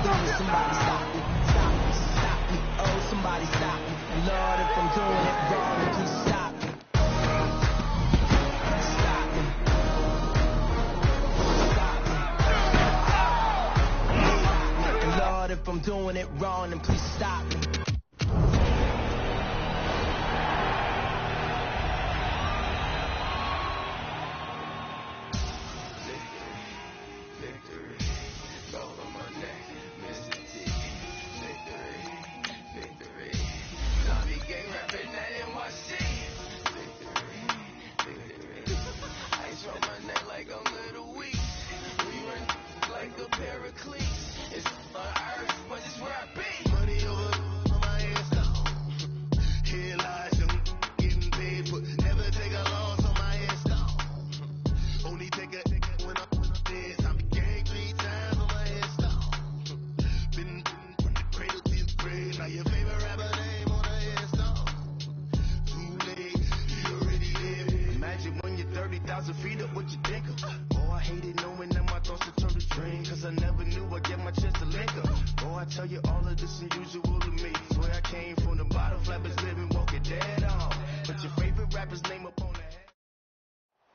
Somebody stop me, stop me, stop me. Oh, somebody stop me. And Lord, if I'm doing it wrong, please stop me. Stop me. Stop me. And Lord, if I'm doing it wrong, then please stop me.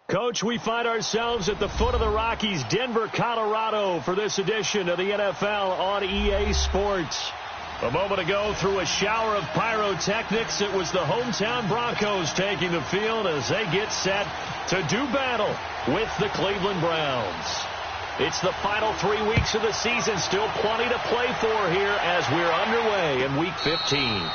Coach, we find ourselves at the foot of the Rockies, Denver, Colorado, for this edition of the NFL on EA Sports. A moment ago, through a shower of pyrotechnics, it was the hometown Broncos taking the field as they get set to do battle with the Cleveland Browns. It's the final 3 weeks of the season, still plenty to play for here as we're underway in Week 15.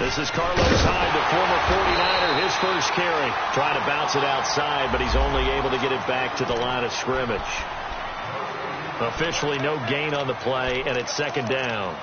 This is Carlos Hyde, the former 49er, his first carry. Trying to bounce it outside, but he's only able to get it back to the line of scrimmage. Officially no gain on the play, and it's second down.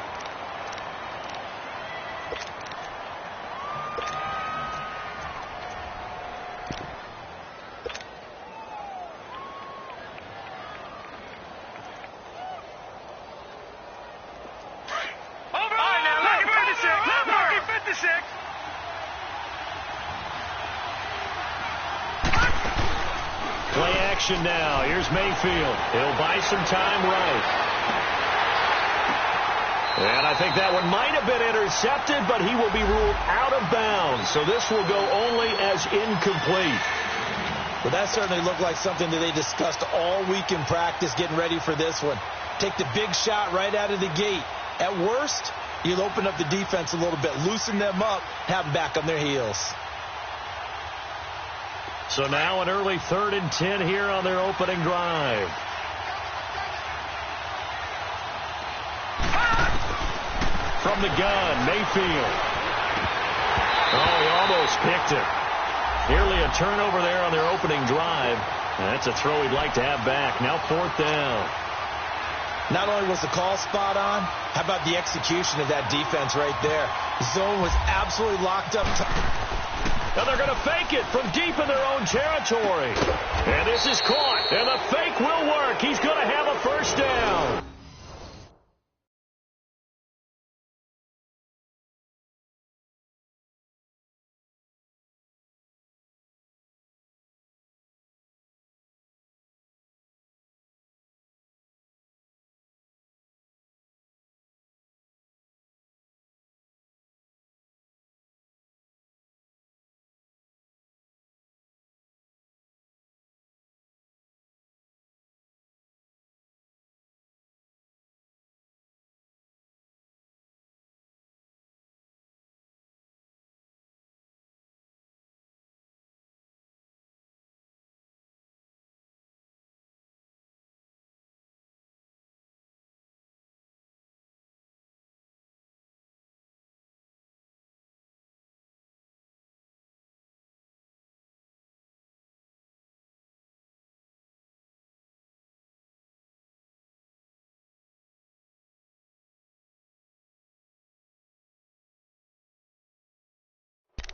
Now, here's Mayfield. He'll buy some time right. And I think that one might have been intercepted, but he will be ruled out of bounds. So this will go only as incomplete. Well, that certainly looked like something that they discussed all week in practice getting ready for this one. Take the big shot right out of the gate. At worst, you'll open up the defense a little bit, loosen them up, have them back on their heels. So now an early 3rd and 10 here on their opening drive. From the gun, Mayfield. Oh, he almost picked it. Nearly a turnover there on their opening drive. That's a throw he'd like to have back. Now 4th down. Not only was the call spot on, how about the execution of that defense right there? The zone was absolutely locked up. Now they're going to fake it from deep in their own territory. And this is caught. And the fake will work. He's going to have a first down.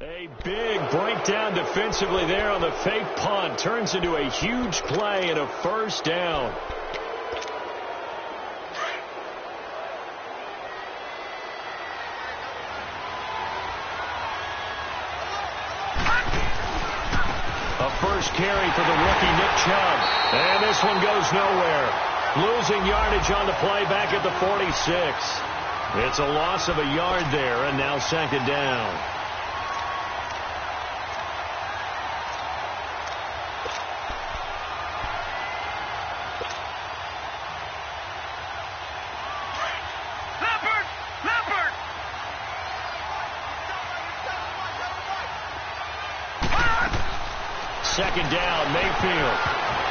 A big breakdown defensively there on the fake punt. Turns into a huge play and a first down. A first carry for the rookie Nick Chubb. And this one goes nowhere. Losing yardage on the play back at the 46. It's a loss of a yard there, and now second down. Second down, Mayfield.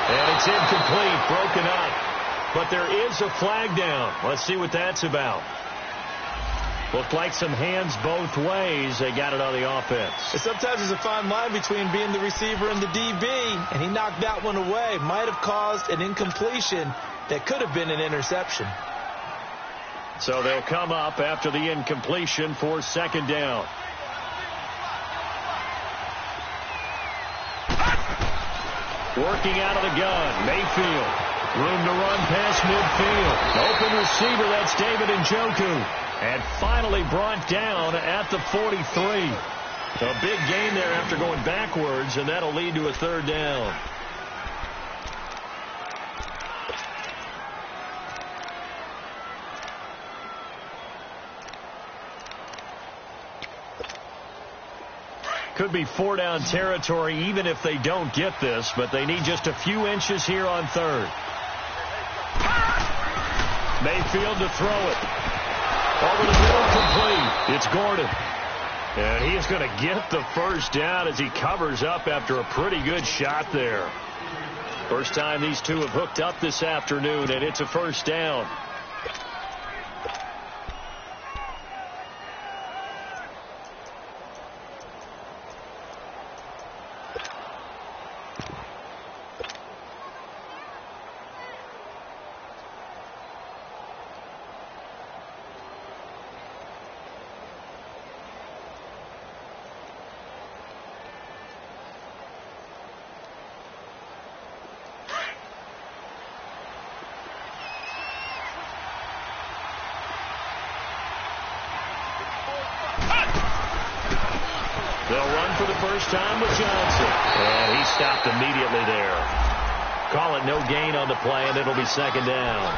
And it's incomplete, broken up. But there is a flag down. Let's see what that's about. Looked like some hands both ways. They got it on the offense. Sometimes there's a fine line between being the receiver and the DB, and he knocked that one away. Might have caused an incompletion that could have been an interception. So they'll come up after the incompletion for second down. Working out of the gun, Mayfield. Room to run past midfield. Open receiver, that's David Njoku. And finally brought down at the 43. A big gain there after going backwards, and that'll lead to a third down. Could be four-down territory even if they don't get this, but they need just a few inches here on third. Mayfield to throw it. Over the middle, complete. It's Gordon. And he is going to get the first down as he covers up after a pretty good shot there. First time these two have hooked up this afternoon, and it's a first down. They'll run for the first time with Johnson. And he stopped immediately there. Call it no gain on the play, and it'll be second down.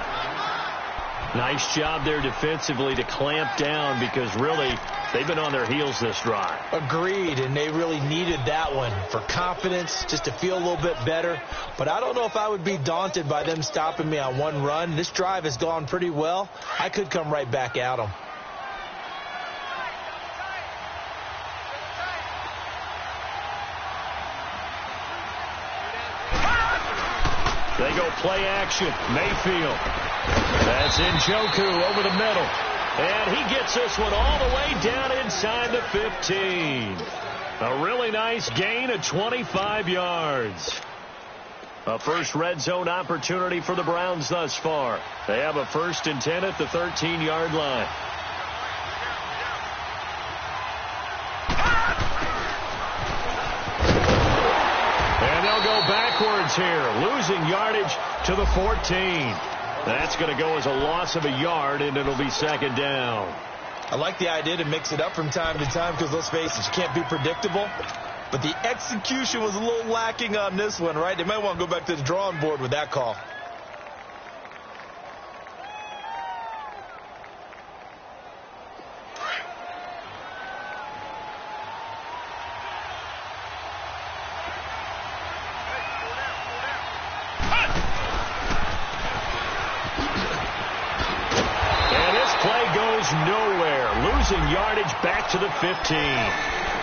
Nice job there defensively to clamp down because really they've been on their heels this drive. Agreed, and they really needed that one for confidence, just to feel a little bit better. But I don't know if I would be daunted by them stopping me on one run. This drive has gone pretty well. I could come right back at them. They go play action. Mayfield. That's Njoku over the middle. And he gets this one all the way down inside the 15. A really nice gain of 25 yards. A first red zone opportunity for the Browns thus far. They have a 1st and 10 at the 13-yard line. And they'll go backwards here, losing yardage to the 14. That's going to go as a loss of a yard, and it'll be second down. I like the idea to mix it up from time to time because, let's face it, you can't be predictable. But the execution was a little lacking on this one, right? They might want to go back to the drawing board with that call. Nowhere. Losing yardage back to the 15.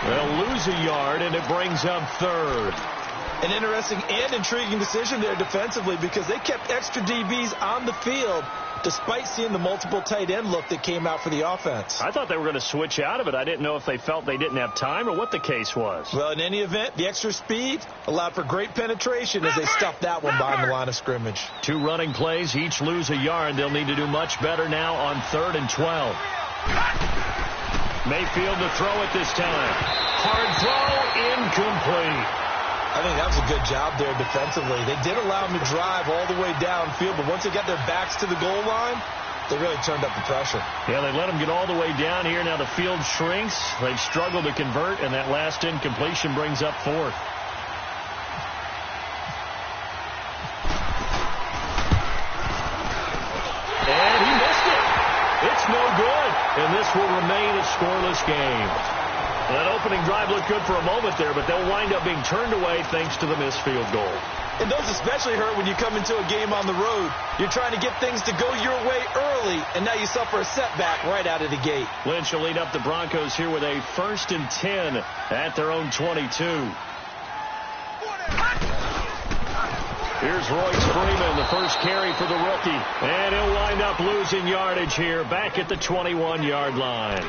They'll lose a yard, and it brings up third. An interesting and intriguing decision there defensively because they kept extra DBs on the field despite seeing the multiple tight end look that came out for the offense. I thought they were going to switch out of it. I didn't know if they felt they didn't have time or what the case was. Well, in any event, the extra speed allowed for great penetration as they stuffed that one behind the line of scrimmage. 2 running plays, each lose a yard. They'll need to do much better now on 3rd and 12. Mayfield to throw it this time. Hard throw, incomplete. I think that was a good job there defensively. They did allow him to drive all the way downfield, but once they got their backs to the goal line, they really turned up the pressure. Yeah, they let him get all the way down here. Now the field shrinks. They've struggled to convert, and that last incompletion brings up fourth. And he missed it. It's no good, and this will remain a scoreless game. That opening drive looked good for a moment there, but they'll wind up being turned away thanks to the missed field goal. And those especially hurt when you come into a game on the road. You're trying to get things to go your way early, and now you suffer a setback right out of the gate. Lynch will lead up the Broncos here with a 1st and 10 at their own 22. Here's Royce Freeman, the first carry for the rookie. And he'll wind up losing yardage here back at the 21-yard line.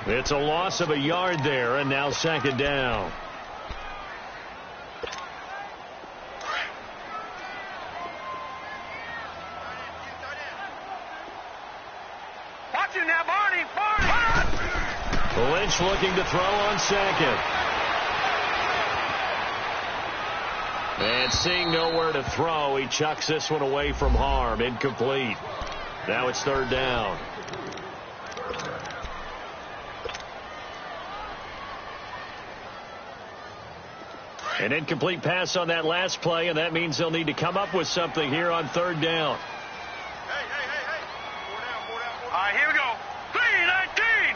It's a loss of a yard there, and now 2nd down. Watch it now, Barney! Lynch looking to throw on 2nd. And seeing nowhere to throw, he chucks this one away from harm. Incomplete. Now it's 3rd down. An incomplete pass on that last play, and that means they'll need to come up with something here on 3rd down. Hey. 4 down. All right, here we go. 3-19!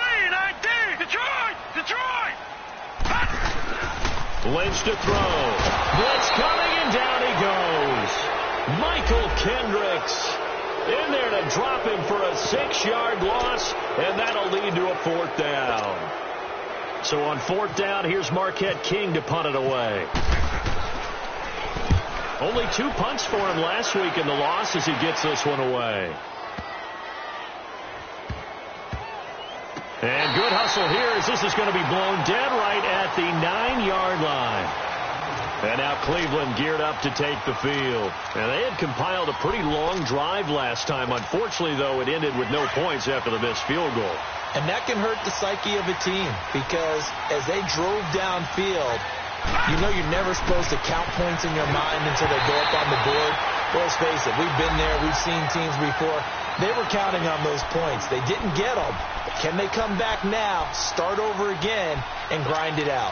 3-19! Detroit! Lynch to throw. Blitz coming, and down he goes. Michael Kendricks in there to drop him for a 6-yard loss, and that'll lead to a 4th down. So on 4th down, here's Marquette King to punt it away. Only 2 punts for him last week in the loss as he gets this one away. And good hustle here as this is going to be blown dead right at the 9-yard line. And now Cleveland geared up to take the field. And they had compiled a pretty long drive last time. Unfortunately, though, it ended with no points after the missed field goal. And that can hurt the psyche of a team because as they drove downfield, you know you're never supposed to count points in your mind until they go up on the board. Well, let's face it, we've been there. We've seen teams before. They were counting on those points. They didn't get them. Can they come back now, start over again, and grind it out?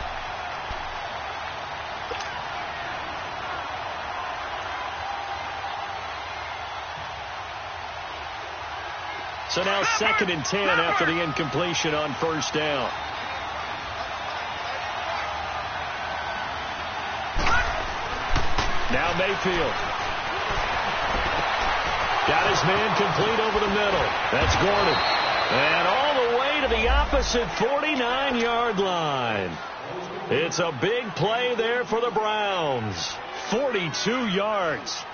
So now 2nd and 10 after the incompletion on 1st down. Now Mayfield. Got his man complete over the middle. That's Gordon. And all the way to the opposite 49-yard line. It's a big play there for the Browns. 42 yards.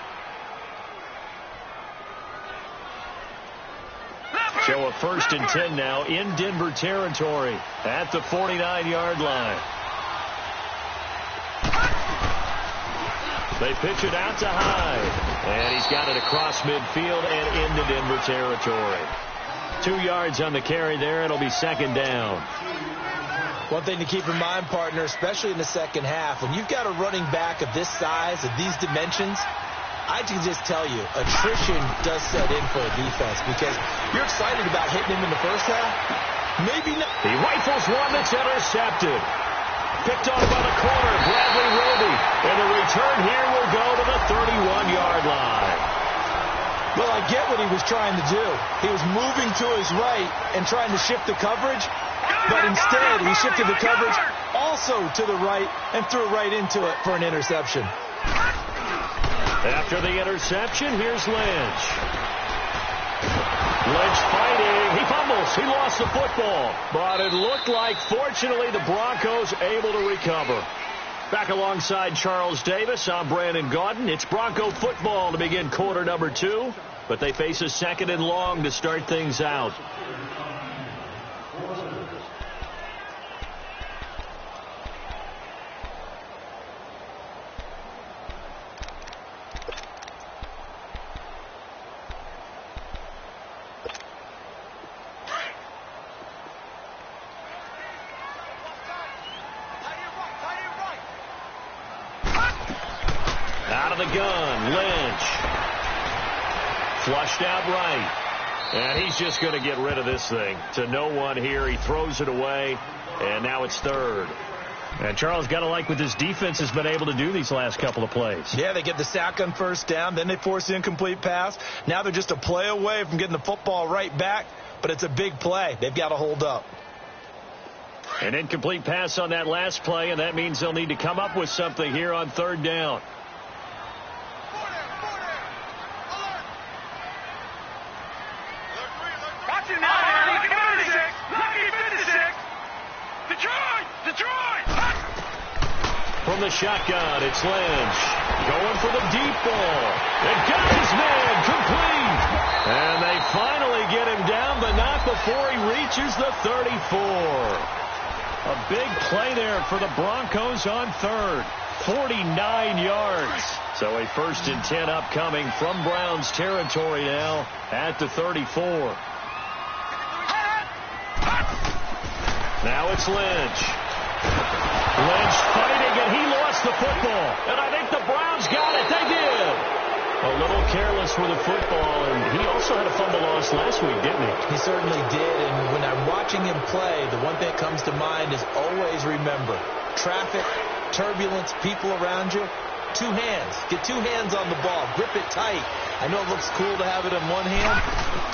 So a 1st and 10 now in Denver territory at the 49-yard line. They pitch it out to Hyde. And he's got it across midfield and into Denver territory. 2 yards on the carry there. It'll be 2nd down. One thing to keep in mind, partner, especially in the second half, when you've got a running back of this size, of these dimensions, I can just tell you, attrition does set in for a defense because you're excited about hitting him in the first half. Maybe not. He rifles one that's intercepted. Picked off by the corner, Bradley Roby. And the return here will go to the 31-yard line. Well, I get what he was trying to do. He was moving to his right and trying to shift the coverage, but instead he shifted the coverage also to the right and threw right into it for an interception. After the interception, here's Lynch. Lynch fighting. He fumbles. He lost the football. But it looked like, fortunately, the Broncos able to recover. Back alongside Charles Davis, I'm Brandon Gaudin. It's Bronco football to begin quarter number 2. But they face a 2nd and long to start things out. Flushed out right. And he's just going to get rid of this thing to no one here. He throws it away, and now it's third. And Charles, got to like what this defense has been able to do these last couple of plays. Yeah, they get the sack on first down, then they force the incomplete pass. Now they're just a play away from getting the football right back, but it's a big play. They've got to hold up. An incomplete pass on that last play, and that means they'll need to come up with something here on third down. Watch it now. Lucky 56. Detroit. From the shotgun, it's Lynch. Going for the deep ball. They've got his man complete. And they finally get him down, but not before he reaches the 34. A big play there for the Broncos on third. 49 yards. So a 1st and 10 upcoming from Browns territory now at the 34. Now it's Lynch. Lynch fighting, and he lost the football. And I think the Browns got it. They did. A little careless with the football, and he also had a fumble loss last week, didn't he? He certainly did, and when I'm watching him play, the one thing that comes to mind is always remember, traffic, turbulence, people around you, 2 hands. Get 2 hands on the ball. Grip it tight. I know it looks cool to have it in one hand.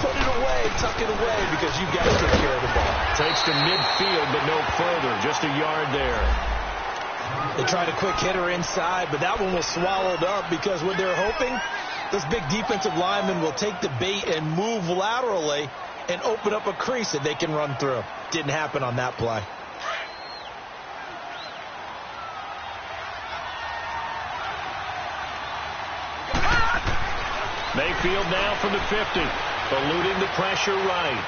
Put it away, tuck it away, because you've got to take care of the ball. Takes to midfield, but no further. Just a yard there. They tried a quick hitter inside, but that one was swallowed up because what they're hoping, this big defensive lineman will take the bait and move laterally and open up a crease that they can run through. Didn't happen on that play. Mayfield now from the 50, eluding the pressure right.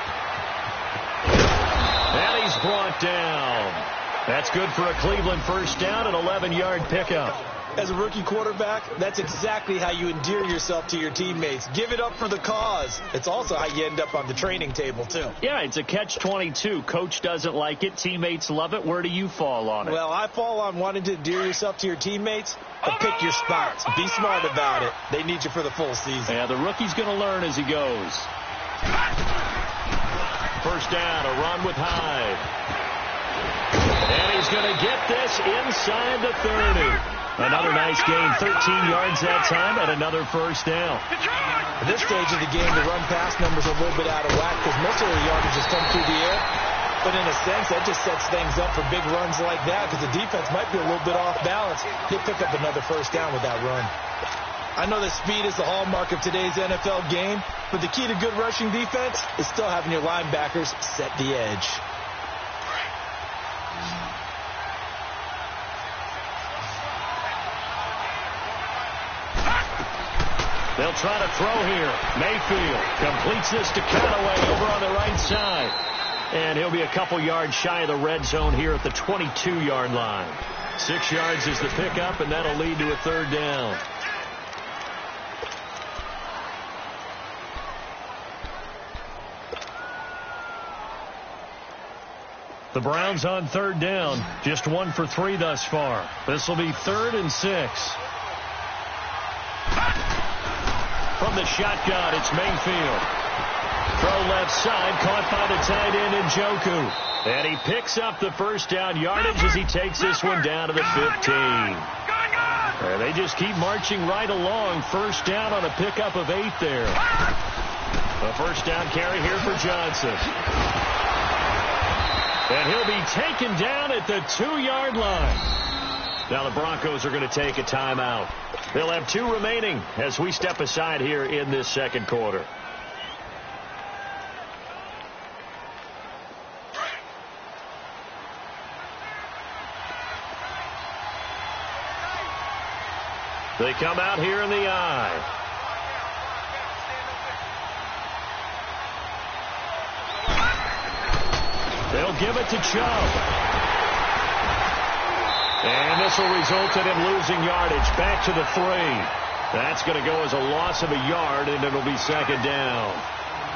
And he's brought down. That's good for a Cleveland first down, an 11-yard pickup. As a rookie quarterback, that's exactly how you endear yourself to your teammates. Give it up for the cause. It's also how you end up on the training table, too. Yeah, it's a catch-22. Coach doesn't like it. Teammates love it. Where do you fall on it? Well, I fall on wanting to endear yourself to your teammates, but pick your spots. Be smart about it. They need you for the full season. Yeah, the rookie's going to learn as he goes. First down, a run with Hyde. And he's going to get this inside the 30. Another nice gain, 13 yards that time, and another first down. At this stage of the game, the run-pass numbers are a little bit out of whack because most of the yardage has come through the air. But in a sense, that just sets things up for big runs like that because the defense might be a little bit off balance. He'll pick up another first down with that run. I know that speed is the hallmark of today's NFL game, but the key to good rushing defense is still having your linebackers set the edge. They'll try to throw here. Mayfield completes this to Callaway over on the right side. And he'll be a couple yards shy of the red zone here at the 22-yard line. 6 yards is the pickup, and that'll lead to a third down. The Browns on third down, just 1 for 3 thus far. This will be 3rd and 6. From the shotgun, it's Mayfield. Throw left side, caught by the tight end Njoku. And he picks up the first down yardage as he takes this one down to the 15. And they just keep marching right along. First down on a pickup of 8 there. A first down carry here for Johnson. And he'll be taken down at the 2-yard line. Now the Broncos are going to take a timeout. They'll have 2 remaining as we step aside here in this second quarter. They come out here in the eye. They'll give it to Chubb. And this will result in him losing yardage back to the 3. That's going to go as a loss of a yard, and it'll be second down.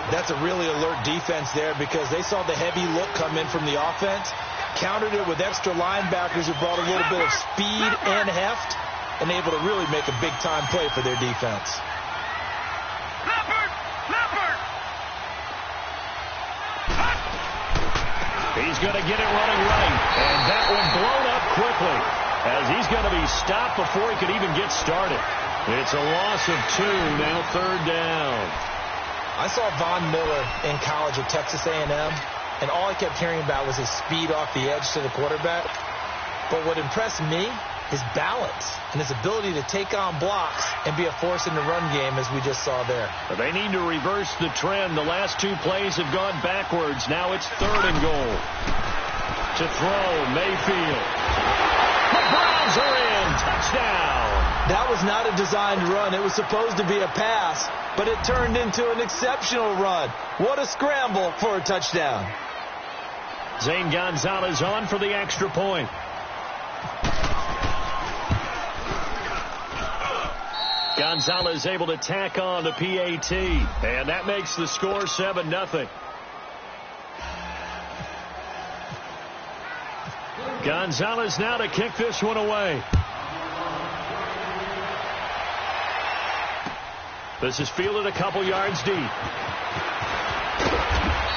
That's a really alert defense there because they saw the heavy look come in from the offense, countered it with extra linebackers who brought a little bit of speed and heft, and able to really make a big-time play for their defense. going to get it running right. And that one blown up quickly as he's going to be stopped before he could even get started. It's a loss of 2, now 3rd down. I saw Von Miller in college at Texas A&M, and all I kept hearing about was his speed off the edge to the quarterback. But what impressed me, his balance and his ability to take on blocks and be a force in the run game, as we just saw there. But they need to reverse the trend. The last 2 plays have gone backwards. Now it's 3rd and goal. To throw, Mayfield. The Browns are in. Touchdown. That was not a designed run. It was supposed to be a pass, but it turned into an exceptional run. What a scramble for a touchdown. Zane Gonzalez on for the extra point. Gonzalez able to tack on the PAT, and that makes the score 7-0. Gonzalez now to kick this one away. This is fielded a couple yards deep.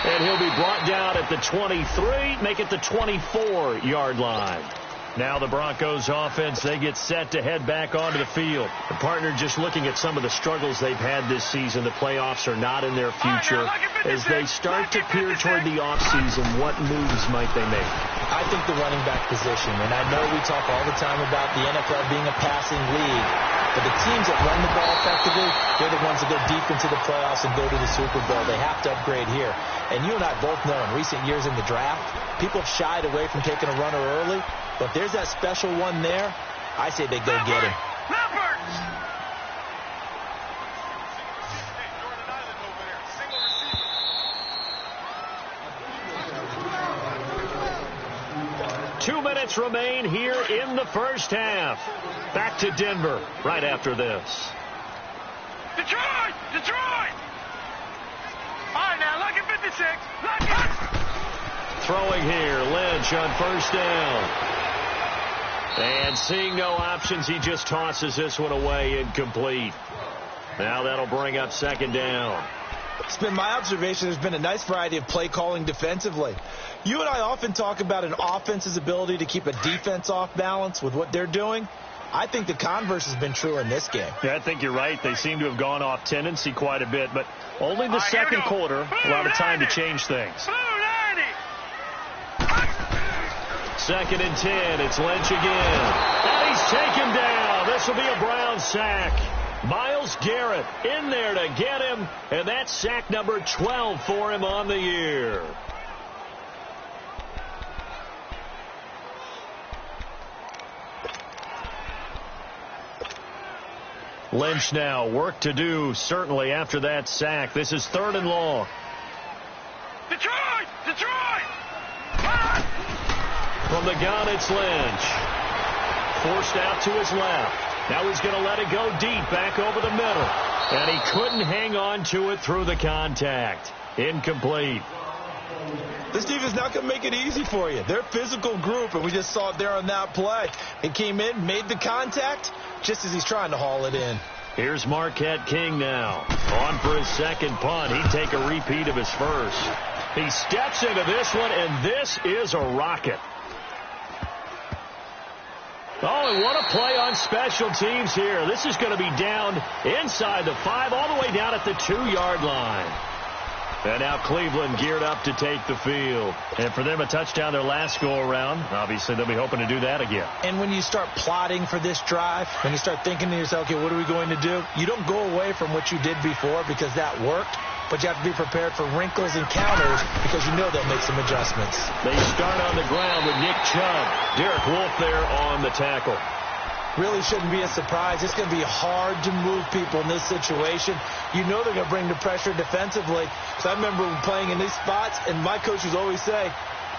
And he'll be brought down at the 23, make it the 24-yard line. Now the Broncos offense, they get set to head back onto the field. The partner just looking at some of the struggles they've had this season. The playoffs are not in their future. As they start to peer toward the offseason, what moves might they make? I think the running back position, and I know we talk all the time about the NFL being a passing league, but the teams that run the ball effectively, they're the ones that go deep into the playoffs and go to the Super Bowl. They have to upgrade here. And you and I both know in recent years in the draft, people have shied away from taking a runner early. But if there's that special one there, I say they go get him. 2 minutes remain here in the first half. Back to Denver right after this. Detroit! Detroit! All right, now, lucky 56. Lucky! Throwing here, Lynch on first down. And seeing no options, he just tosses this one away, incomplete. Now that'll bring up 2nd down. It's been my observation there's been a nice variety of play calling defensively. You and I often talk about an offense's ability to keep a defense off balance with what they're doing. I think the converse has been true in this game. Yeah, I think you're right. They seem to have gone off tendency quite a bit, but only the second quarter, a lot of time to change things. 2nd and 10. It's Lynch again. And he's taken down. This will be a Brown sack. Myles Garrett in there to get him, and that's sack number 12 for him on the year. Lynch now, work to do, certainly, after that sack. This is 3rd and long. Detroit! Detroit! From the gun, it's Lynch. Forced out to his left. Now he's going to let it go deep, back over the middle. And he couldn't hang on to it through the contact. Incomplete. This defense not going to make it easy for you. They're a physical group, and we just saw it there on that play. He came in, made the contact, just as he's trying to haul it in. Here's Marquette King now. On for his 2nd punt. He'd take a repeat of his first. He steps into this one, and this is a rocket. Oh, and what a play on special teams here. This is going to be down inside the 5, all the way down at the 2-yard line. And now Cleveland geared up to take the field. And for them, a touchdown their last go-around. Obviously, they'll be hoping to do that again. And when you start plotting for this drive, when you start thinking to yourself, okay, what are we going to do? You don't go away from what you did before because that worked. But you have to be prepared for wrinkles and counters because you know they'll make some adjustments. They start on the ground with Nick Chubb. Derek Wolfe there on the tackle. Really shouldn't be a surprise. It's going to be hard to move people in this situation. You know they're going to bring the pressure defensively. Because I remember playing in these spots, and my coaches always say,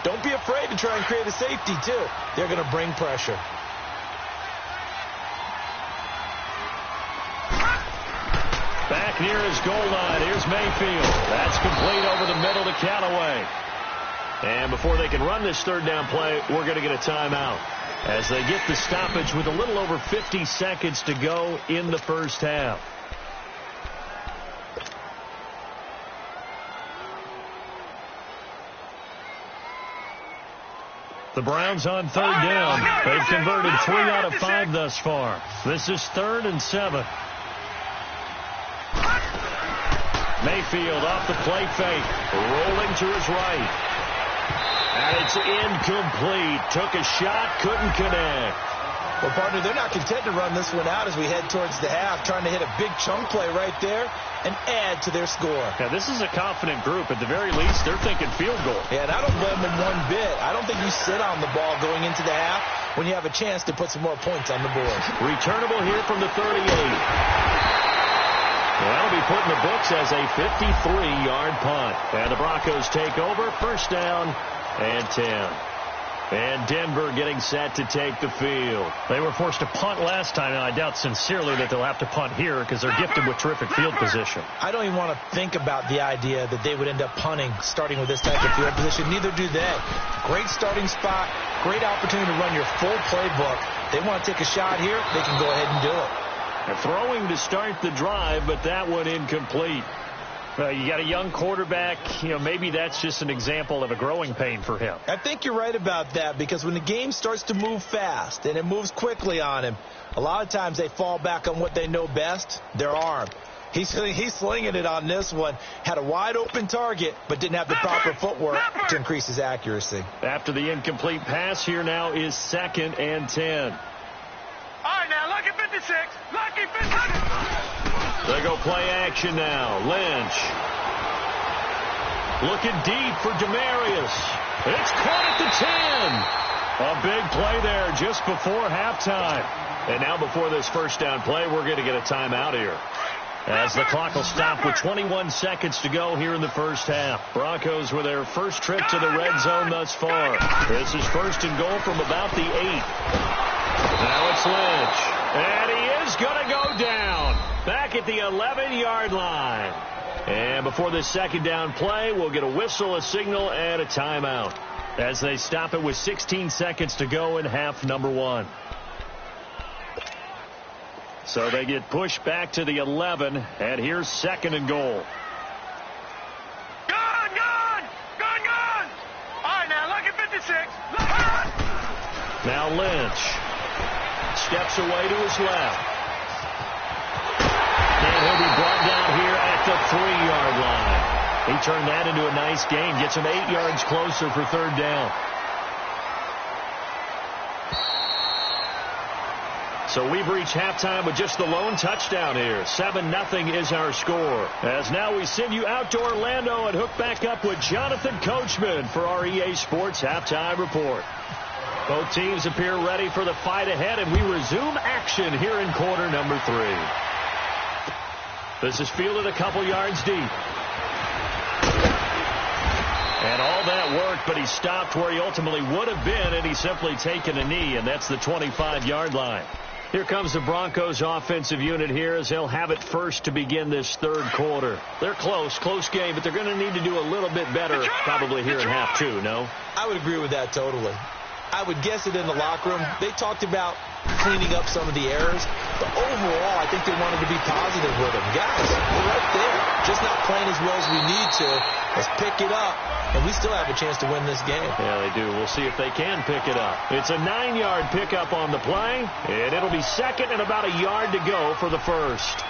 don't be afraid to try and create a safety, too. They're going to bring pressure. Back near his goal line. Here's Mayfield. That's complete over the middle to Callaway. And before they can run this 3rd down play, we're going to get a timeout as they get the stoppage with a little over 50 seconds to go in the first half. The Browns on third down. They've converted 3 out of 5 thus far. This is 3rd and 7. Mayfield off the play fake. Rolling to his right. And it's incomplete. Took a shot, couldn't connect. Well, partner, they're not content to run this one out as we head towards the half, trying to hit a big chunk play right there and add to their score. Yeah, this is a confident group. At the very least, they're thinking field goal. Yeah, and I don't blame them one bit. I don't think you sit on the ball going into the half when you have a chance to put some more points on the board. Returnable here from the 38. Well, that'll be put in the books as a 53-yard punt. And the Broncos take over, first down and 10. And Denver getting set to take the field. They were forced to punt last time, and I doubt sincerely that they'll have to punt here because they're gifted with terrific field position. I don't even want to think about the idea that they would end up punting starting with this type of field position. Neither do they. Great starting spot, great opportunity to run your full playbook. They want to take a shot here, they can go ahead and do it. They're throwing to start the drive, but that one incomplete. You got a young quarterback. Maybe that's just an example of a growing pain for him. I think you're right about that because when the game starts to move fast and it moves quickly on him, a lot of times they fall back on what they know best, their arm. He's slinging it on this one. Had a wide open target, but didn't have the proper footwork to increase his accuracy. After the incomplete pass, here now is 2nd and 10. All right, now, lucky 56. Lucky 56. They go play action now. Lynch. Looking deep for Demarius. It's caught at the 10. A big play there just before halftime. And now before this first down play, we're going to get a timeout here, as the clock will stop with 21 seconds to go here in the first half. Broncos with their first trip to the red zone thus far. This is 1st and goal from about the 8. Now it's Lynch. And he is going to go down back at the 11-yard line. And before this second down play, we'll get a whistle, a signal, and a timeout as they stop it with 16 seconds to go in half number 1. So they get pushed back to the 11, and here's 2nd and goal. Gone! All right, now, lucky 56. Now Lynch steps away to his left. And he'll be brought down here at the 3-yard line. He turned that into a nice gain, gets him 8 yards closer for 3rd down. So we've reached halftime with just the lone touchdown here. 7-0 is our score. As now we send you out to Orlando and hook back up with Jonathan Coachman for our EA Sports Halftime Report. Both teams appear ready for the fight ahead, and we resume action here in quarter number 3. This is fielded a couple yards deep. And all that worked, but he stopped where he ultimately would have been, and he's simply taken a knee, and that's the 25-yard line. Here comes the Broncos offensive unit here as they'll have it first to begin this 3rd quarter. They're close game, but they're going to need to do a little bit better probably here in half 2, no? I would agree with that totally. I would guess it in the locker room. They talked about cleaning up some of the errors, but overall, I think they wanted to be positive with them. Guys, we're right there. Just not playing as well as we need to. Let's pick it up, and we still have a chance to win this game. Yeah, they do. We'll see if they can pick it up. It's a 9-yard pickup on the play, and it'll be 2nd and about a yard to go for the 1st.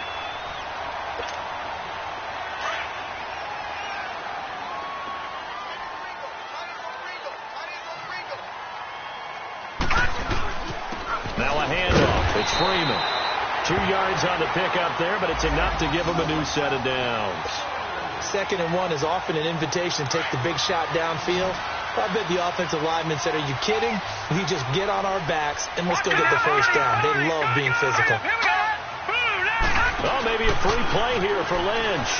Now a handoff. It's Freeman. 2 yards on the pickup there, but it's enough to give him a new set of downs. 2nd and 1 is often an invitation to take the big shot downfield. I bet the offensive lineman said, "Are you kidding? We just get on our backs and let's go get the first down." They love being physical. Well, maybe a free play here for Lynch.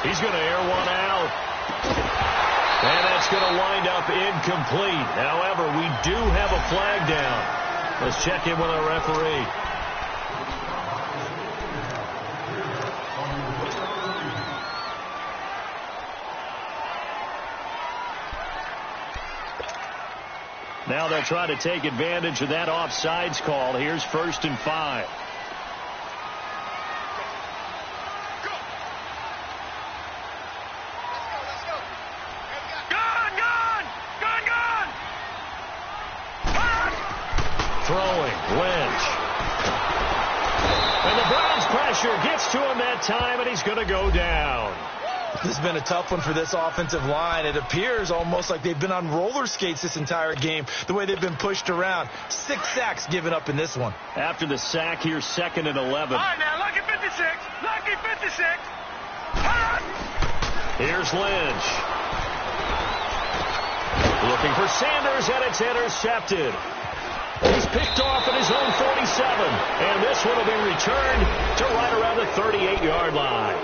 He's going to air one out. And that's going to wind up incomplete. However, we do have a flag down. Let's check in with our referee. Now they'll try to take advantage of that offsides call. Here's 1st and 5. pressure gets to him that time, and he's going to go down. This has been a tough one for this offensive line. It appears almost like they've been on roller skates this entire game, the way they've been pushed around. 6 sacks given up in this one. After the sack, here's 2nd and 11. All right, now, lucky 56. Lucky 56. Here's Lynch. Looking for Sanders, and it's intercepted. He's picked off at his own 47, and this one will be returned to right around the 38-yard line.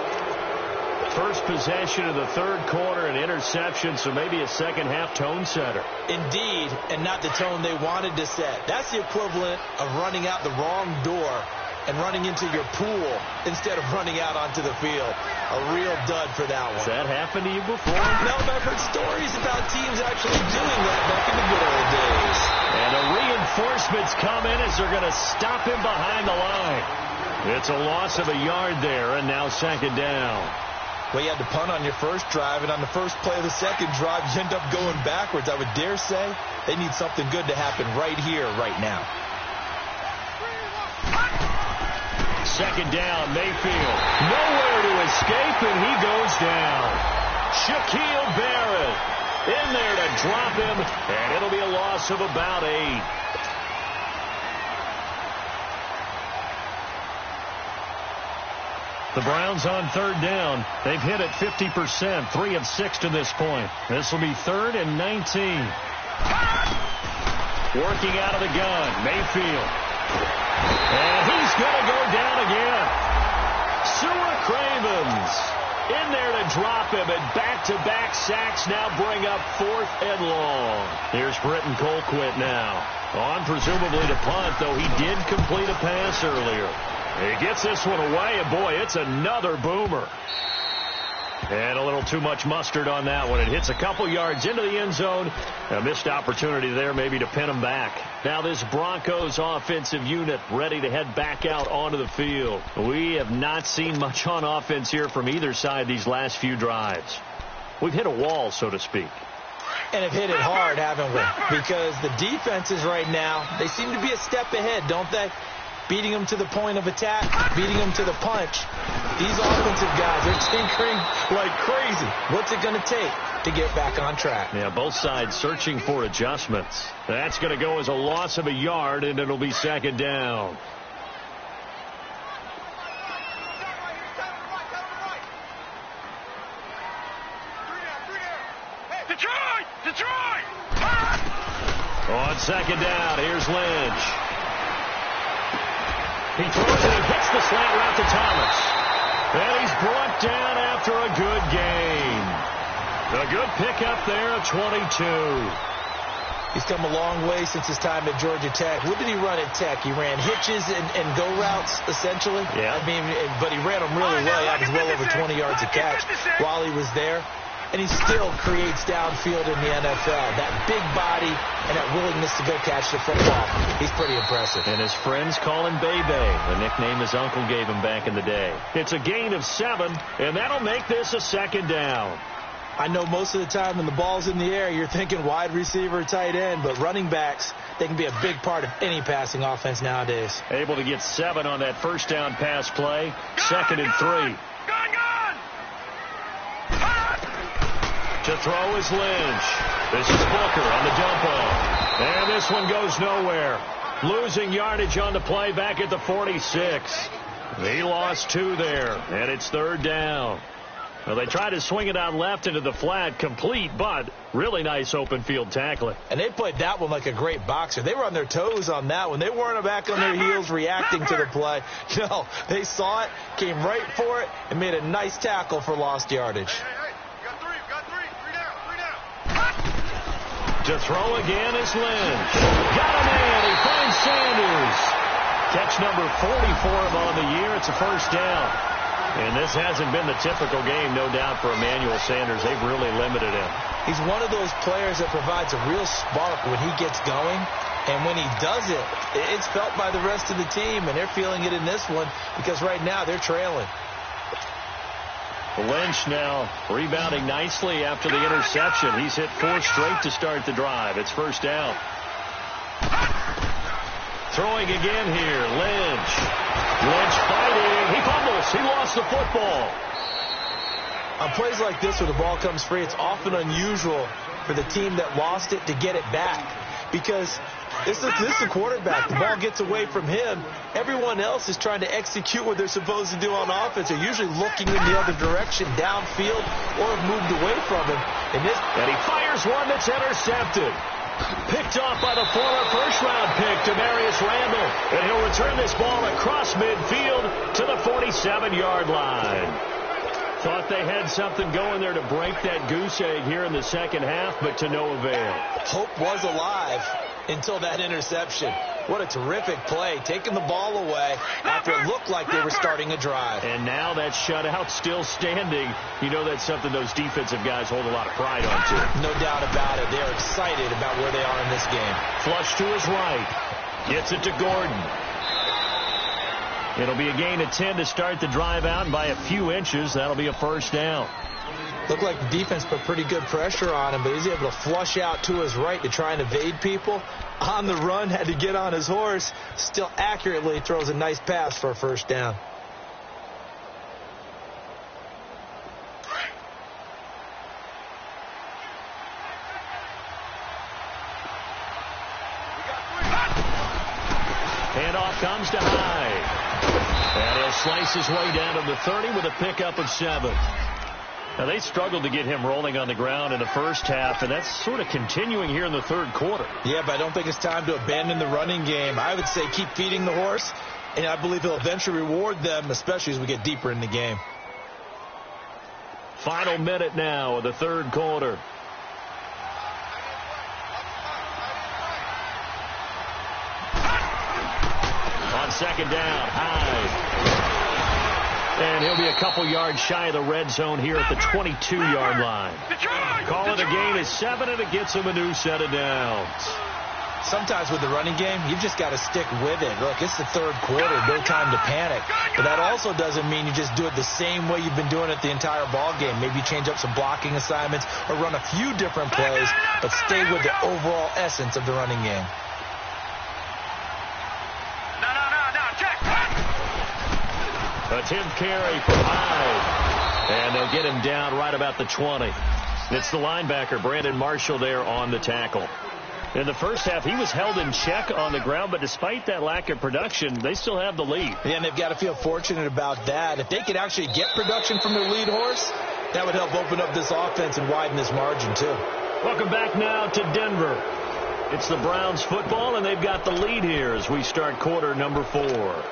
First possession of the third quarter, an interception, so maybe a second-half tone setter. Indeed, and not the tone they wanted to set. That's the equivalent of running out the wrong door and running into your pool instead of running out onto the field. A real dud for that one. Has that happened to you before? No, but I've heard stories about teams actually doing that back in the good old days. And the reinforcements come in as they're going to stop him behind the line. It's a loss of a yard there, and now 2nd down. Well, you had to punt on your first drive, and on the first play of the second drive, you end up going backwards. I would dare say they need something good to happen right here, right now. 2nd down, Mayfield. Nowhere to escape, and he goes down. Shaquille Barrett in there to drop him, and it'll be a loss of about 8. The Browns on 3rd down. They've hit it 50%, 3 of 6 to this point. This will be 3rd and 19. Working out of the gun, Mayfield. And he's going to go down again. Sewer Cravens in there to drop him, and back-to-back sacks now bring up 4th and long. Here's Britton Colquitt now. On presumably to punt, though he did complete a pass earlier. He gets this one away, and boy, it's another boomer. And a little too much mustard on that one. It hits a couple yards into the end zone. A missed opportunity there maybe to pin him back. Now this Broncos offensive unit ready to head back out onto the field. We have not seen much on offense here from either side these last few drives. We've hit a wall, so to speak. And have hit it hard, haven't we? Because the defenses right now, they seem to be a step ahead, don't they? Beating them to the point of attack, beating them to the punch. These offensive guys are tinkering like crazy. What's it going to take to get back on track? Yeah, both sides searching for adjustments. That's going to go as a loss of a yard, and it'll be 2nd down. Detroit! Detroit! On 2nd down, here's Lynch. He throws it and hits the slant route to Thomas. And he's brought down after a good gain. A good pickup there of 22. He's come a long way since his time at Georgia Tech. What did he run at Tech? He ran hitches and go routes, essentially. Yeah. I mean, but he ran them really well. He averaged well over 20 yards a catch while he was there. And he still creates downfield in the NFL. That big body and that willingness to go catch the football. He's pretty impressive. And his friends call him Bebe, the nickname his uncle gave him back in the day. It's a gain of 7, and that'll make this a 2nd down. I know most of the time when the ball's in the air, you're thinking wide receiver, tight end, but running backs, they can be a big part of any passing offense nowadays. Able to get 7 on that first down pass play. 2nd and 3. To throw is Lynch. This is Booker on the dump off. And this one goes nowhere. Losing yardage on the play back at the 46. He lost 2 there, and it's 3rd down. Well, they tried to swing it out left into the flat, complete, but really nice open field tackling. And they played that one like a great boxer. They were on their toes on that one. They weren't back on their heels reacting to the play. No, they saw it, came right for it, and made a nice tackle for lost yardage. To throw again is Lynch. Got him in. He finds Sanders. Catch number 40 for him on the year. It's a first down. And this hasn't been the typical game, no doubt, for Emmanuel Sanders. They've really limited him. He's one of those players that provides a real spark when he gets going. And when he does it, it's felt by the rest of the team. And they're feeling it in this one because right now they're trailing. Lynch now rebounding nicely after the interception. He's hit 4 straight to start the drive. It's first down. Throwing again here, Lynch. Lynch fighting. He fumbles. has the football. On plays like this where the ball comes free, it's often unusual for the team that lost it to get it back. Because this is the quarterback. The ball gets away from him. Everyone else is trying to execute what they're supposed to do on offense. They're usually looking in the other direction, downfield, or have moved away from him. And he fires one that's intercepted. Picked off by the former first-round pick, Demarius Randall. And he'll return this ball across midfield to the 47-yard line. Thought they had something going there to break that goose egg here in the second half, but to no avail. Hope was alive until that interception. What a terrific play, taking the ball away after it looked like they were starting a drive. And now that shutout still standing. You know that's something those defensive guys hold a lot of pride on, too. No doubt about it. They're excited about where they are in this game. Flush to his right. Gets it to Gordon. It'll be a gain of 10 to start the drive out, and by a few inches, that'll be a first down. Looked like the defense put pretty good pressure on him, but he's able to flush out to his right to try and evade people. On the run, had to get on his horse. Still accurately throws a nice pass for a first down. Handoff comes to Hyde. And he'll slice his way down to the 30 with a pickup of 7. Now, they struggled to get him rolling on the ground in the first half, and that's sort of continuing here in the third quarter. Yeah, but I don't think it's time to abandon the running game. I would say keep feeding the horse, and I believe he'll eventually reward them, especially as we get deeper in the game. Final minute now of the third quarter. On second down, Hyde. And he'll be a couple yards shy of the red zone here at the 22-yard line. Call it a gain of 7, and it gets him a new set of downs. Sometimes with the running game, you've just got to stick with it. Look, it's the third quarter, no time to panic. But that also doesn't mean you just do it the same way you've been doing it the entire ball game. Maybe you change up some blocking assignments or run a few different plays, but stay with the overall essence of the running game. Attempt carry from Hyde. And they'll get him down right about the 20. It's the linebacker, Brandon Marshall, there on the tackle. In the first half, he was held in check on the ground, but despite that lack of production, they still have the lead. Yeah, and they've got to feel fortunate about that. If they could actually get production from their lead horse, that would help open up this offense and widen this margin, too. Welcome back now to Denver. It's the Browns football, and they've got the lead here as we start quarter number 4.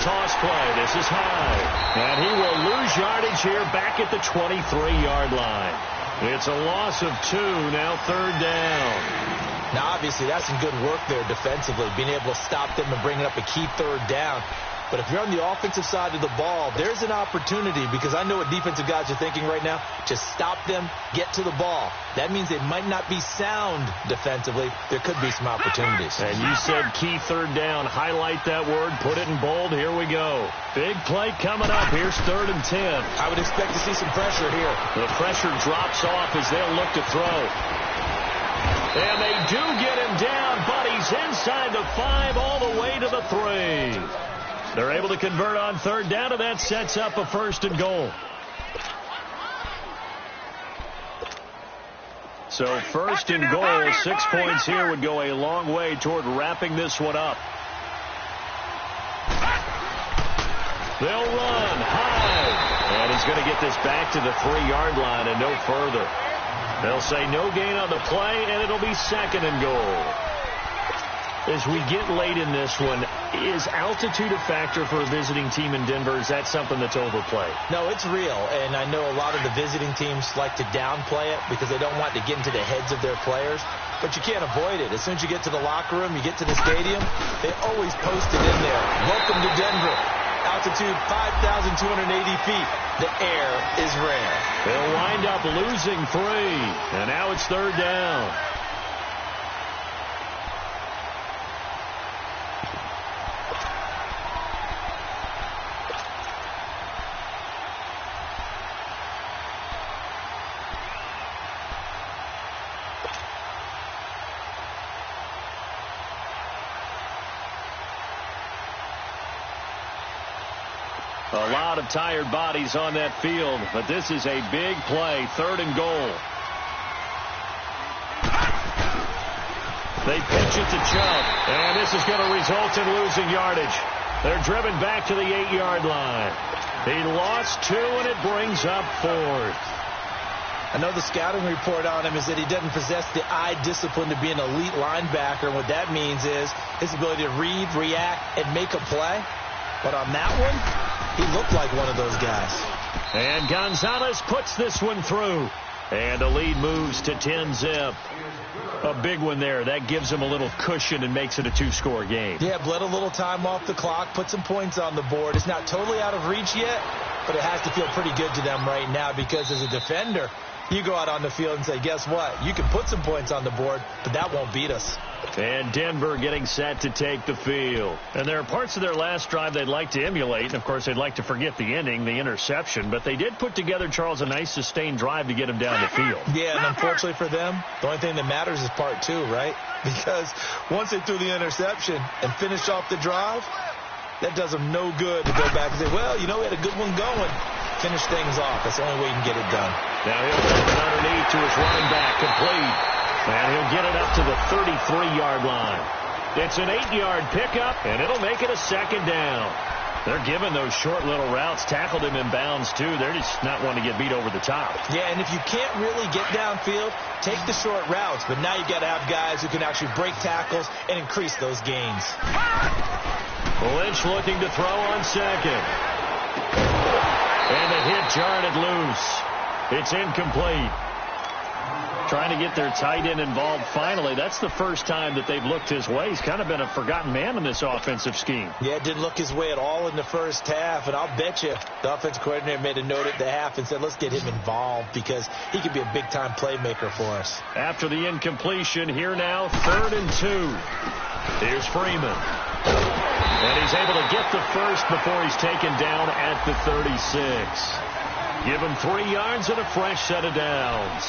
Toss play. This is Hyde. And he will lose yardage here back at the 23-yard line. It's a loss of 2, now third down. Now, obviously, that's some good work there defensively, being able to stop them and bringing up a key third down. But if you're on the offensive side of the ball, there's an opportunity, because I know what defensive guys are thinking right now. Just stop them, get to the ball. That means they might not be sound defensively. There could be some opportunities. And you said key third down. Highlight that word. Put it in bold. Here we go. Big play coming up. Here's 3rd and 10. I would expect to see some pressure here. The pressure drops off as they'll look to throw. And they do get him down, but he's inside the 5 all the way to the 3. They're able to convert on third down, and that sets up a 1st and goal. So 1st and goal, 6 points here would go a long way toward wrapping this one up. They'll run high, and he's going to get this back to the 3-yard line and no further. They'll say no gain on the play, and it'll be 2nd and goal. As we get late in this one, is altitude a factor for a visiting team in Denver? Is that something that's overplayed? No, it's real, and I know a lot of the visiting teams like to downplay it because they don't want to get into the heads of their players, but you can't avoid it. As soon as you get to the locker room, you get to the stadium, they always post it in there. Welcome to Denver. Altitude 5,280 feet. The air is rare. They'll wind up losing 3, and now it's 3rd down. A lot of tired bodies on that field, but this is a big play, 3rd and goal. They pitch it to Chubb, and this is going to result in losing yardage. They're driven back to the 8-yard line. He lost 2, and it brings up 4th. I know the scouting report on him is that he doesn't possess the eye discipline to be an elite linebacker. And what that means is his ability to read, react, and make a play. But on that one, he looked like one of those guys. And Gonzalez puts this one through. And the lead moves to 10-zip. A big one there. That gives him a little cushion and makes it a 2-score game. Yeah, bled a little time off the clock, put some points on the board. It's not totally out of reach yet, but it has to feel pretty good to them right now because as a defender, you go out on the field and say, guess what? You can put some points on the board, but that won't beat us. And Denver getting set to take the field. And there are parts of their last drive they'd like to emulate. And, of course, they'd like to forget the ending, the interception. But they did put together, Charles, a nice sustained drive to get him down the field. Yeah, and unfortunately for them, the only thing that matters is part 2, right? Because once they threw the interception and finished off the drive, that does them no good to go back and say, well, you know, we had a good one going. Finish things off. That's the only way you can get it done. Now he'll take it underneath to his running back, complete. And he'll get it up to the 33-yard line. It's an 8-yard pickup, and it'll make it a 2nd down. They're giving those short little routes. Tackled him in bounds, too. They're just not wanting to get beat over the top. Yeah, and if you can't really get downfield, take the short routes. But now you've got to have guys who can actually break tackles and increase those gains. Lynch looking to throw on 2nd. And the hit jarred it loose. It's incomplete. Trying to get their tight end involved finally. That's the first time that they've looked his way. He's kind of been a forgotten man in this offensive scheme. Yeah, it didn't look his way at all in the first half. And I'll bet you the offensive coordinator made a note at the half and said, let's get him involved because he could be a big-time playmaker for us. After the incompletion, here now, 3rd and 2. Here's Freeman. And he's able to get the first before he's taken down at the 36. Give him 3 yards and a fresh set of downs.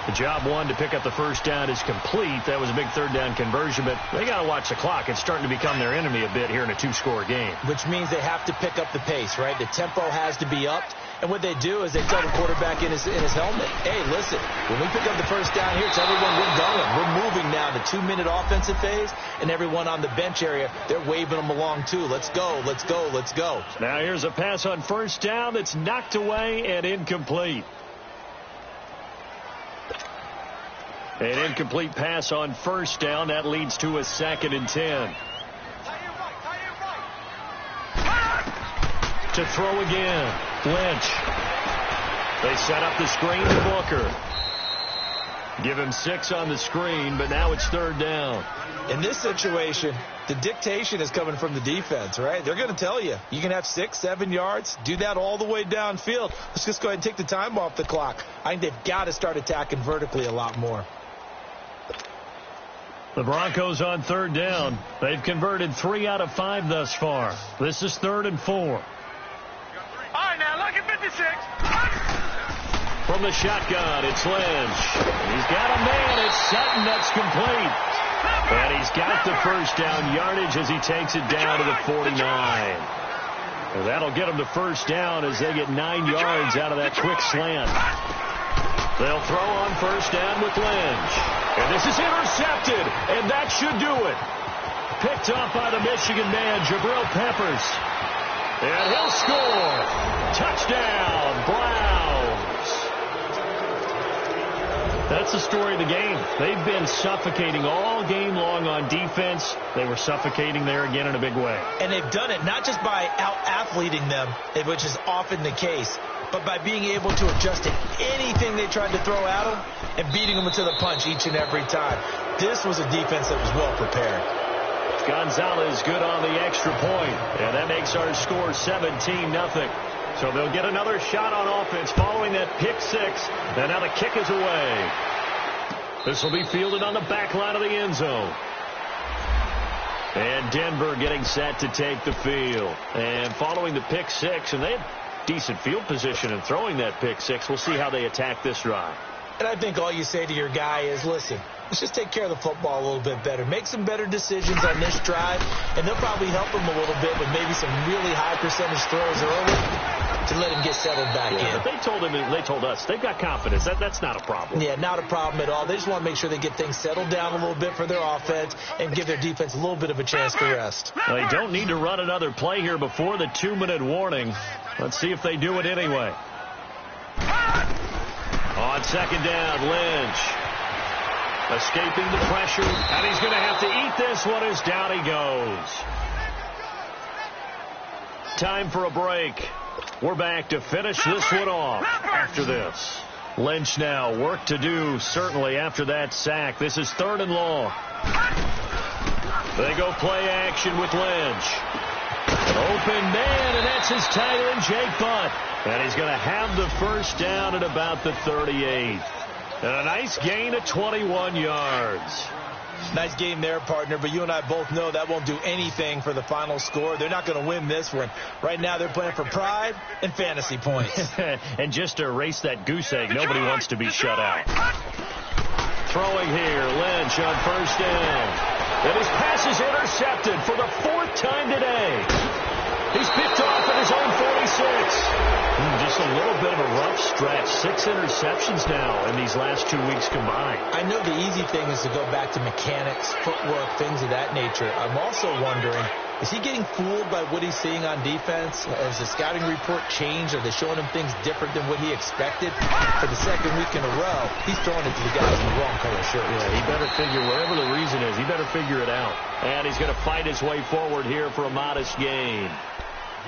The job one to pick up the first down is complete. That was a big 3rd down conversion, but they got to watch the clock. It's starting to become their enemy a bit here in a 2-score game. Which means they have to pick up the pace, right? The tempo has to be upped. And what they do is they tell the quarterback in his helmet, hey, listen, when we pick up the first down here, tell everyone we're going. We're moving now to 2-minute offensive phase, and everyone on the bench area, they're waving them along too. Let's go, let's go, let's go. Now here's a pass on first down that's knocked away and incomplete. An incomplete pass on first down. That leads to a 2nd and 10. To throw again. Lynch. They set up the screen to Booker. Give him 6 on the screen, but now it's 3rd down. In this situation, the dictation is coming from the defense, right? They're going to tell you, you can have 6, 7 yards, do that all the way downfield. Let's just go ahead and take the time off the clock. I think they've got to start attacking vertically a lot more. The Broncos on 3rd down. They've converted 3 out of 5 thus far. This is 3rd and 4. All right, now, look at 56. From the shotgun, it's Lynch. He's got a man. It's Sutton. That's complete. And he's got the first down yardage as he takes it down to the 49. And that'll get him the first down as they get 9 yards out of that quick slant. They'll throw on first down with Lynch. And this is intercepted, and that should do it. Picked up by the Michigan man, Jabril Peppers. And he'll score. Touchdown, Browns. That's the story of the game. They've been suffocating all game long on defense. They were suffocating there again in a big way. And they've done it not just by out-athleting them, which is often the case, but by being able to adjust to anything they tried to throw at them and beating them to the punch each and every time. This was a defense that was well prepared. Gonzalez good on the extra point, and that makes our score 17-0. So they'll get another shot on offense following that pick 6, and now the kick is away. This will be fielded on the back line of the end zone. And Denver getting set to take the field. And following the pick 6, and they had decent field position in throwing that pick 6. We'll see how they attack this drive. And I think all you say to your guy is, listen, let's just take care of the football a little bit better. Make some better decisions on this drive, and they'll probably help him a little bit with maybe some really high percentage throws early to let him get settled back in. But they told us they've got confidence. That's not a problem. Yeah, not a problem at all. They just want to make sure they get things settled down a little bit for their offense and give their defense a little bit of a chance to rest. Well, they don't need to run another play here before the 2-minute warning. Let's see if they do it anyway. On second down, Lynch. Escaping the pressure, and he's going to have to eat this one as down he goes. Time for a break. We're back to finish this one off after this. Lynch now, work to do certainly after that sack. This is 3rd and long. They go play action with Lynch. Open man, and that's his tight end, Jake Butt. And he's going to have the first down at about the 38. And a nice gain of 21 yards. Nice game there, partner, but you and I both know that won't do anything for the final score. They're not going to win this one. Right now, they're playing for pride and fantasy points. And just to erase that goose egg, nobody wants to be shut out. Throwing here, Lynch on first down. And his pass is intercepted for the 4th time today. He's picked off at his own 46. Just a little bit of a rough stretch. 6 interceptions now in these last 2 weeks combined. I know the easy thing is to go back to mechanics, footwork, things of that nature. I'm also wondering, is he getting fooled by what he's seeing on defense? Has the scouting report changed? Are they showing him things different than what he expected? For the 2nd week in a row, he's throwing it to the guys in the wrong color shirt. Yeah, he better figure, whatever the reason is, he better figure it out. And he's going to fight his way forward here for a modest gain.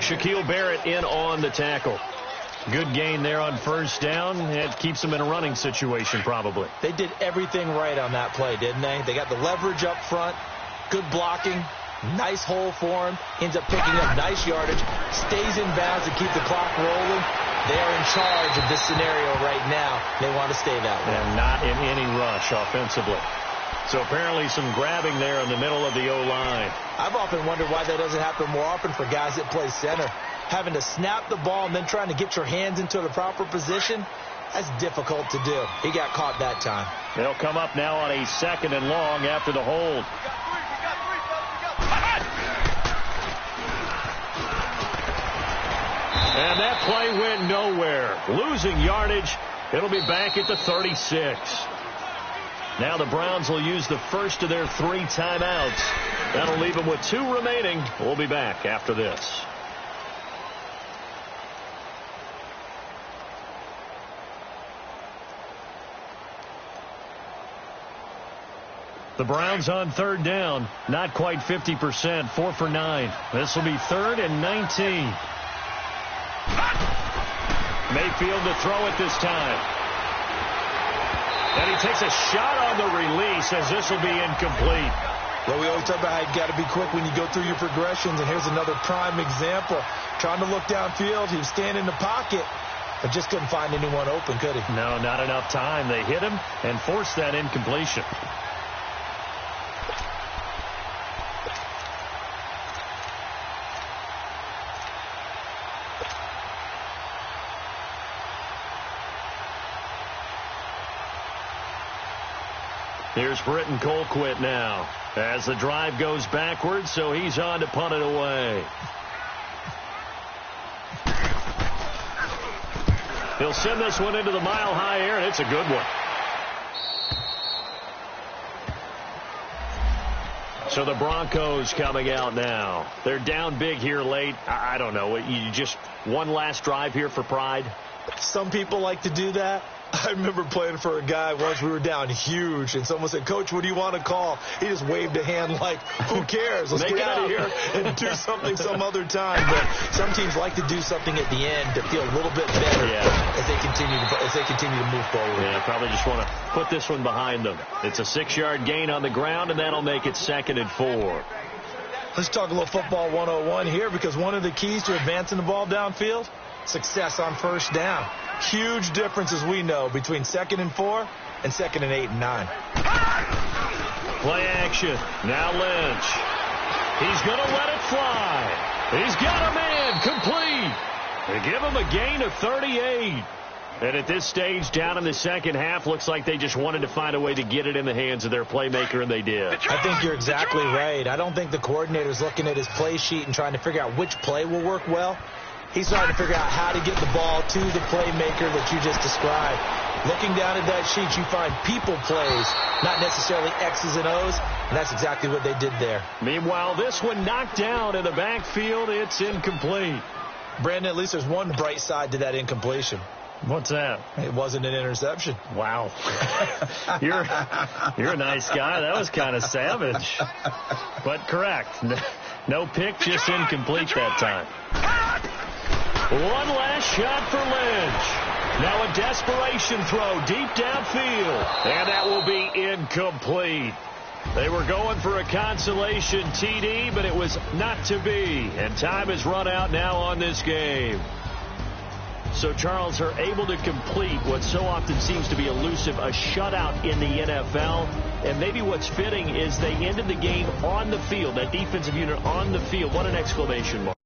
Shaquille Barrett in on the tackle. Good gain there on first down. It keeps them in a running situation probably. They did everything right on that play, didn't they? They got the leverage up front, good blocking, nice hole for him, ends up picking up nice yardage, stays in bounds to keep the clock rolling. They are in charge of this scenario right now. They want to stay that way. And not in any rush offensively. So apparently some grabbing there in the middle of the O-line. I've often wondered why that doesn't happen more often for guys that play center. Having to snap the ball and then trying to get your hands into the proper position, that's difficult to do. He got caught that time. They'll come up now on a 2nd and long after the hold. And that play went nowhere. Losing yardage. It'll be back at the 36. Now the Browns will use the first of their 3 timeouts. That'll leave them with 2 remaining. We'll be back after this. The Browns on 3rd down. Not quite 50%. 4 for 9. This will be 3rd and 19. Mayfield to throw it this time. And he takes a shot on the release as this will be incomplete. Well, we always talk about how you got to be quick when you go through your progressions, and here's another prime example. Trying to look downfield, he was standing in the pocket, but just couldn't find anyone open, could he? No, not enough time. They hit him and forced that incompletion. Here's Britton Colquitt now as the drive goes backwards, so he's on to punt it away. He'll send this one into the mile-high air, and it's a good one. So the Broncos coming out now. They're down big here late. I don't know. You just one last drive here for pride? Some people like to do that. I remember playing for a guy once. We were down huge, and someone said, "Coach, what do you want to call?" He just waved a hand like, "Who cares? Let's get out of here and do something some other time." But some teams like to do something at the end to feel a little bit better as they continue to move forward. Yeah, probably just want to put this one behind them. It's a 6-yard gain on the ground, and that'll make it 2nd and 4. Let's talk a little football 101 here, because one of the keys to advancing the ball downfield, success on first down. Huge difference, as we know, between 2nd and 4 and 2nd and 8 and 9. Play action. Now Lynch. He's going to let it fly. He's got a man complete. They give him a gain of 38. And at this stage, down in the second half, looks like they just wanted to find a way to get it in the hands of their playmaker, and they did. I think you're exactly right. I don't think the coordinator's looking at his play sheet and trying to figure out which play will work well. He's trying to figure out how to get the ball to the playmaker that you just described. Looking down at that sheet, you find people plays, not necessarily X's and O's, and that's exactly what they did there. Meanwhile, this one knocked down in the backfield. It's incomplete. Brandon, at least there's one bright side to that incompletion. What's that? It wasn't an interception. Wow. You're a nice guy. That was kind of savage. But correct. No pick, just incomplete that time. One last shot for Lynch. Now a desperation throw deep downfield. And that will be incomplete. They were going for a consolation TD, but it was not to be. And time has run out now on this game. So, Charles, are able to complete what so often seems to be elusive, a shutout in the NFL. And maybe what's fitting is they ended the game on the field, that defensive unit on the field. What an exclamation mark.